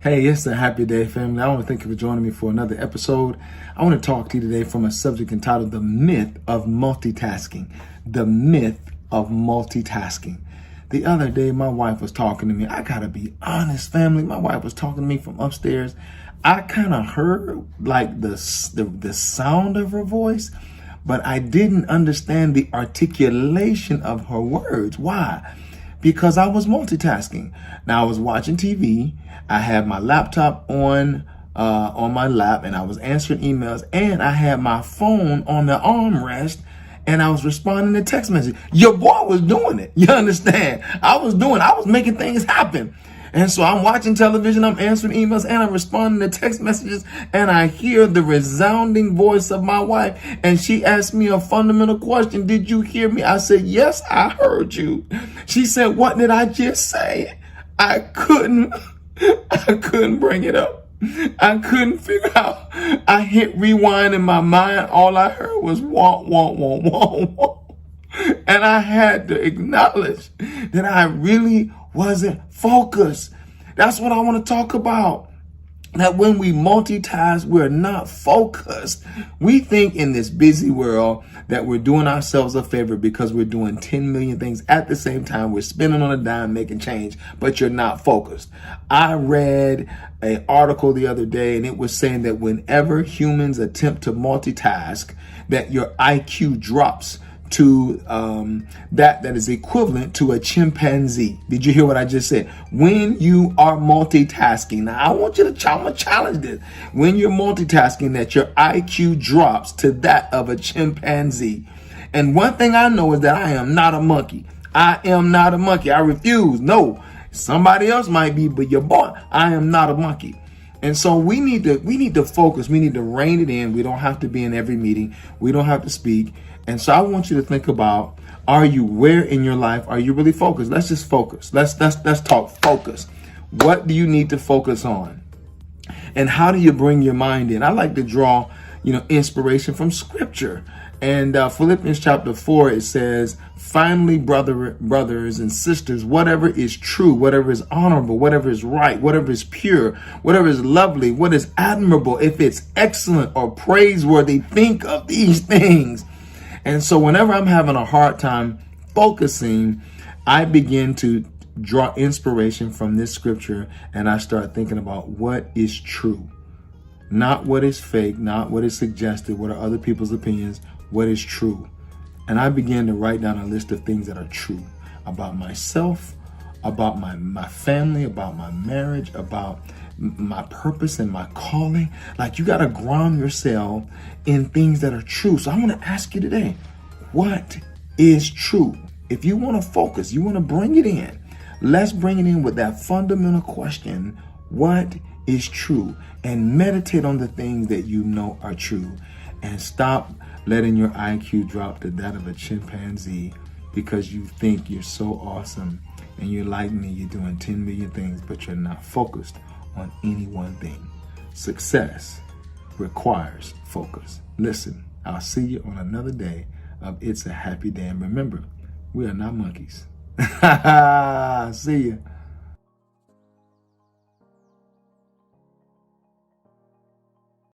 Hey, it's a happy day, family. I want to thank you for joining me for another episode. I want to talk to you today from a subject entitled The Myth of Multitasking. The Myth of Multitasking. The other day, my wife was talking to me. I got to be honest, family. My wife was talking to me from upstairs. I kind of heard like the sound of her voice, but I didn't understand the articulation of her words. Why? Because I was multitasking. Now, I was watching TV. I had my laptop on my lap, and I was answering emails, and I had my phone on the armrest, and I was responding to text messages. Your boy was doing it. You understand? I was making things happen. And so I'm watching television, I'm answering emails, and I'm responding to text messages, and I hear the resounding voice of my wife, and she asked me a fundamental question. Did you hear me? I said, yes, I heard you. She said, what did I just say? I couldn't bring it up. I couldn't figure out. I hit rewind in my mind. All I heard was womp, womp, womp, womp, womp. And I had to acknowledge that I really wasn't focused. That's what I want to talk about. That when we multitask, we're not focused. We think in this busy world that we're doing ourselves a favor because we're doing 10 million things at the same time. We're spinning on a dime, making change, but you're not focused. I read an article the other day, and it was saying that whenever humans attempt to multitask, that your IQ drops to that is equivalent to a chimpanzee. Did you hear what I just said? When you are multitasking, now I want you to challenge this. When you're multitasking, that your IQ drops to that of a chimpanzee. And one thing I know is that I am not a monkey. I am not a monkey. I refuse. No, somebody else might be, but your boy, I am not a monkey. And so we need to focus. We need to rein it in. We don't have to be in every meeting. We don't have to speak. And so I want you to think about, where in your life are you really focused? Let's just focus. Let's talk focus. What do you need to focus on? And how do you bring your mind in? I like to draw, inspiration from scripture. And Philippians chapter 4, it says, finally, brothers and sisters, whatever is true, whatever is honorable, whatever is right, whatever is pure, whatever is lovely, what is admirable, if it's excellent or praiseworthy, think of these things. And so whenever I'm having a hard time focusing, I begin to draw inspiration from this scripture, and I start thinking about what is true. Not what is fake, not what is suggested, what are other people's opinions, what is true. And I began to write down a list of things that are true about myself, about my family, about my marriage, about my purpose and my calling. Like, you got to ground yourself in things that are true. So I want to ask you today, what is true? If you want to focus, you want to bring it in, let's bring it in with that fundamental question, what is true? And meditate on the things that you know are true, and stop letting your IQ drop to that of a chimpanzee because you think you're so awesome and you're like me, you're doing 10 million things, but you're not focused on any one thing. Success requires focus. Listen, I'll see you on another day of It's a Happy Day. And remember, we are not monkeys. See ya.